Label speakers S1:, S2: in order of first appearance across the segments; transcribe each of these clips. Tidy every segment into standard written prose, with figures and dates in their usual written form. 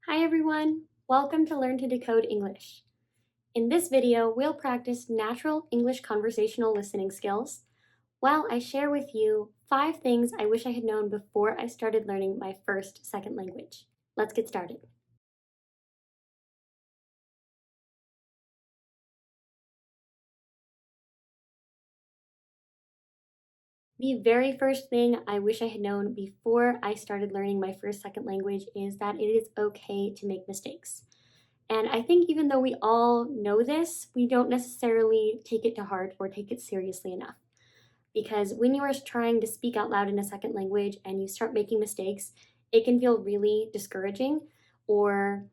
S1: Hi everyone! Welcome to Learn to Decode English. In this video, we'll practice natural English conversational listening skills while I share with you 5 things I wish I had known before I started learning my first second language. Let's get started. The very first thing I wish I had known before I started learning my first second language is that it is okay to make mistakes. And I think even though we all know this, we don't necessarily take it to heart or take it seriously enough. Because when you are trying to speak out loud in a second language and you start making mistakes, it can feel really discouraging, or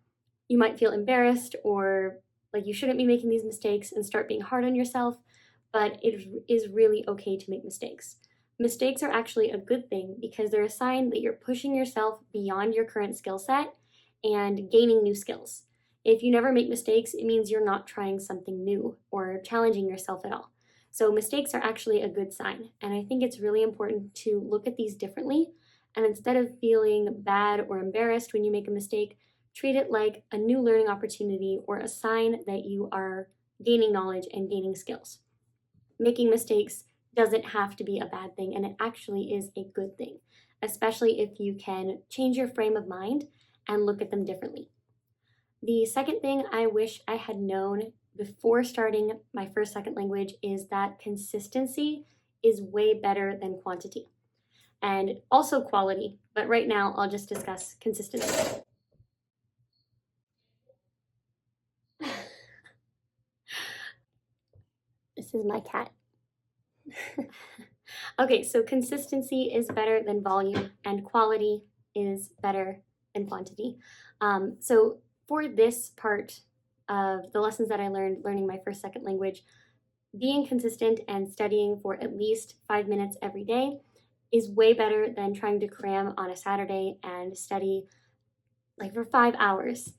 S1: you might feel embarrassed or like you shouldn't be making these mistakes and start being hard on yourself, but it is really okay to make mistakes. Mistakes are actually a good thing because they're a sign that you're pushing yourself beyond your current skill set and gaining new skills. If you never make mistakes, it means you're not trying something new or challenging yourself at all. So mistakes are actually a good sign, and I think it's really important to look at these differently, and instead of feeling bad or embarrassed when you make a mistake, treat it like a new learning opportunity or a sign that you are gaining knowledge and gaining skills. Making mistakes doesn't have to be a bad thing, and it actually is a good thing, especially if you can change your frame of mind and look at them differently. The second thing I wish I had known before starting my first second language is that consistency is way better than quantity, and also quality, but right now I'll just discuss consistency. This is my cat. Okay, so consistency is better than volume, and quality is better than quantity. So for this part of the lessons that I learned learning my first second language, being consistent and studying for at least 5 minutes every day is way better than trying to cram on a Saturday and study like for 5 hours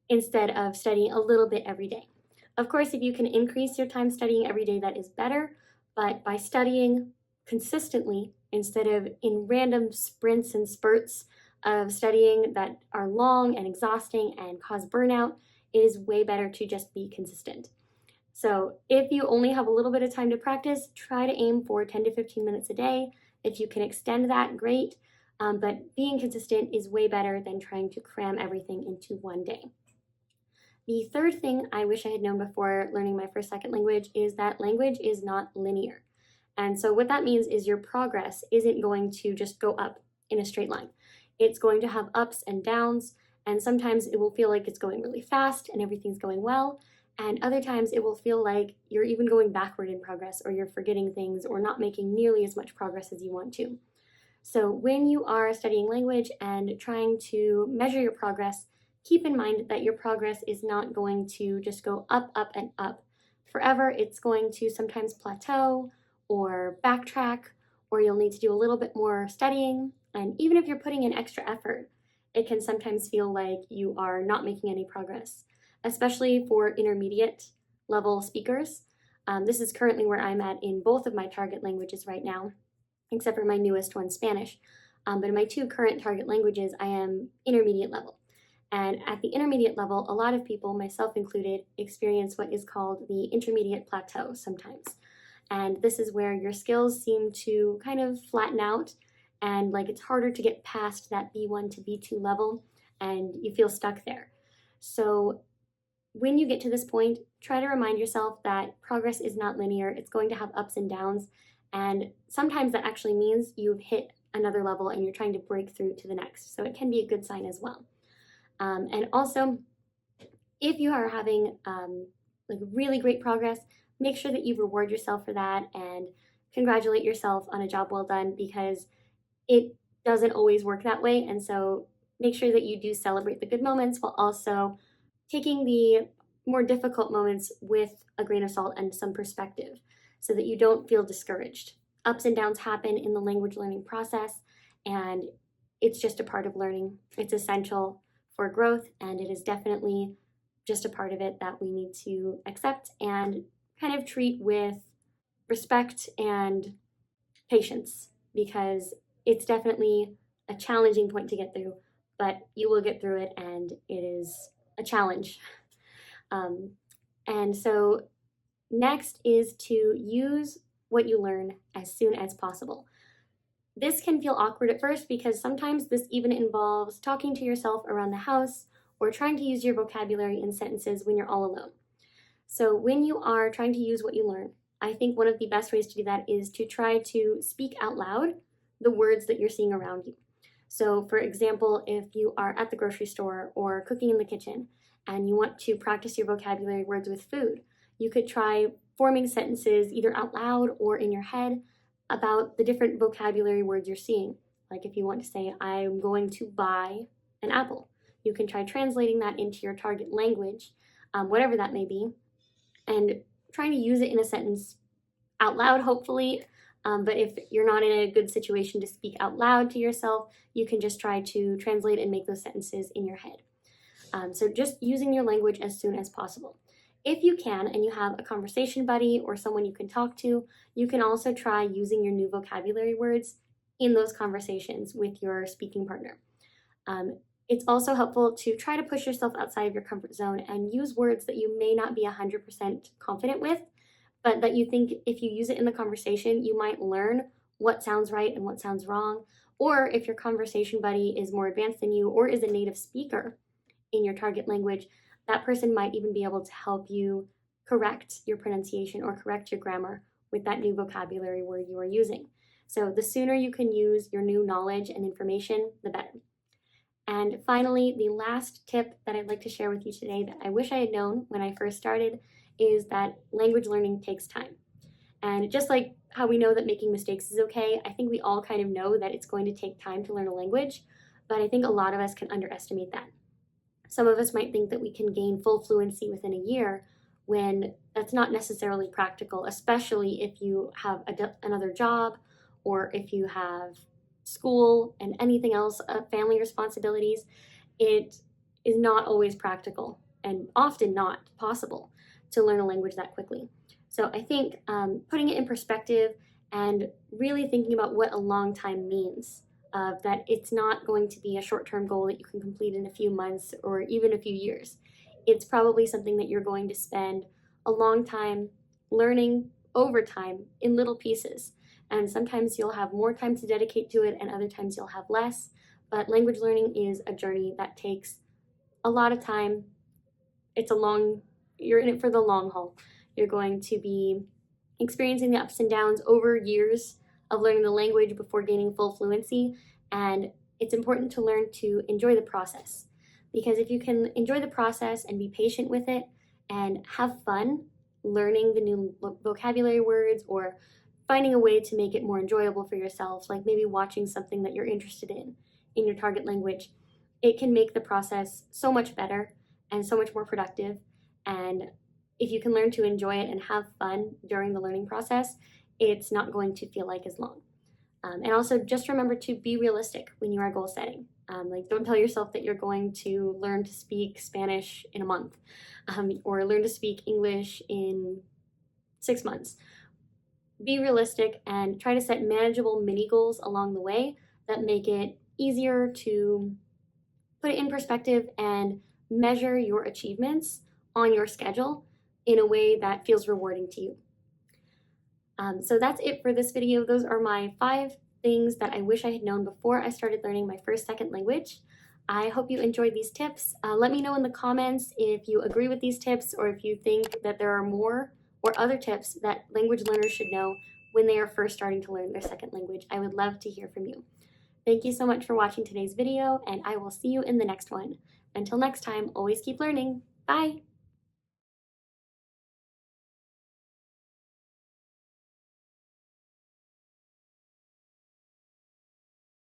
S1: instead of studying a little bit every day. Of course, if you can increase your time studying every day, that is better, but by studying consistently instead of in random sprints and spurts of studying that are long and exhausting and cause burnout, it is way better to just be consistent. So if you only have a little bit of time to practice, try to aim for 10 to 15 minutes a day. If you can extend that, great. But being consistent is way better than trying to cram everything into one day. The third thing I wish I had known before learning my first second language is that language is not linear. And so what that means is your progress isn't going to just go up in a straight line. It's going to have ups and downs, and sometimes it will feel like it's going really fast and everything's going well, and other times it will feel like you're even going backward in progress, or you're forgetting things or not making nearly as much progress as you want to. So when you are studying language and trying to measure your progress, keep in mind that your progress is not going to just go up, up, and up forever. It's going to sometimes plateau or backtrack, or you'll need to do a little bit more studying. And even if you're putting in extra effort, it can sometimes feel like you are not making any progress, especially for intermediate level speakers. This is currently where I'm at in both of my target languages right now, except for my newest one, Spanish. But in my 2 current target languages, I am intermediate level. And at the intermediate level, a lot of people, myself included, experience what is called the intermediate plateau sometimes. And this is where your skills seem to kind of flatten out, and like it's harder to get past that B1 to B2 level, and you feel stuck there. So when you get to this point, try to remind yourself that progress is not linear. It's going to have ups and downs, and sometimes that actually means you've hit another level and you're trying to break through to the next. So it can be a good sign as well. And also, if you are having like really great progress, make sure that you reward yourself for that and congratulate yourself on a job well done, because it doesn't always work that way. And so make sure that you do celebrate the good moments while also taking the more difficult moments with a grain of salt and some perspective so that you don't feel discouraged. Ups and downs happen in the language learning process, and it's just a part of learning. It's essential for growth, and it is definitely just a part of it that we need to accept and kind of treat with respect and patience, because it's definitely a challenging point to get through, but you will get through it, and it is a challenge. And so next is to use what you learn as soon as possible. This can feel awkward at first because sometimes this even involves talking to yourself around the house or trying to use your vocabulary in sentences when you're all alone. So when you are trying to use what you learn, I think one of the best ways to do that is to try to speak out loud the words that you're seeing around you. So for example, if you are at the grocery store or cooking in the kitchen and you want to practice your vocabulary words with food, you could try forming sentences either out loud or in your head about the different vocabulary words you're seeing. Like if you want to say, I'm going to buy an apple, you can try translating that into your target language, whatever that may be, and trying to use it in a sentence out loud, hopefully. But if you're not in a good situation to speak out loud to yourself, you can just try to translate and make those sentences in your head. So just using your language as soon as possible. If you can, and you have a conversation buddy or someone you can talk to, you can also try using your new vocabulary words in those conversations with your speaking partner. It's also helpful to try to push yourself outside of your comfort zone and use words that you may not be 100% confident with, but that you think if you use it in the conversation, you might learn what sounds right and what sounds wrong. Or if your conversation buddy is more advanced than you or is a native speaker in your target language, that person might even be able to help you correct your pronunciation or correct your grammar with that new vocabulary word you are using. So the sooner you can use your new knowledge and information, the better. And finally, the last tip that I'd like to share with you today that I wish I had known when I first started is that language learning takes time. And just like how we know that making mistakes is okay, I think we all kind of know that it's going to take time to learn a language, but I think a lot of us can underestimate that. Some of us might think that we can gain full fluency within a year when that's not necessarily practical, especially if you have another job or if you have school and anything else, family responsibilities. It is not always practical and often not possible to learn a language that quickly. So I think putting it in perspective and really thinking about what a long time means, that it's not going to be a short-term goal that you can complete in a few months or even a few years. It's probably something that you're going to spend a long time learning over time in little pieces. And sometimes you'll have more time to dedicate to it and other times you'll have less. But language learning is a journey that takes a lot of time. You're in it for the long haul. You're going to be experiencing the ups and downs over years of learning the language before gaining full fluency, and it's important to learn to enjoy the process. Because if you can enjoy the process and be patient with it and have fun learning the new vocabulary words or finding a way to make it more enjoyable for yourself, like maybe watching something that you're interested in your target language, it can make the process so much better and so much more productive. And if you can learn to enjoy it and have fun during the learning process, it's not going to feel like as long. And also just remember to be realistic when you are goal setting. Don't tell yourself that you're going to learn to speak Spanish in a month or learn to speak English in 6 months. Be realistic and try to set manageable mini goals along the way that make it easier to put it in perspective and measure your achievements on your schedule in a way that feels rewarding to you. So that's it for this video. Those are my 5 things that I wish I had known before I started learning my first second language. I hope you enjoyed these tips. Let me know in the comments if you agree with these tips or if you think that there are more or other tips that language learners should know when they are first starting to learn their second language. I would love to hear from you. Thank you so much for watching today's video, and I will see you in the next one. Until next time, always keep learning. Bye!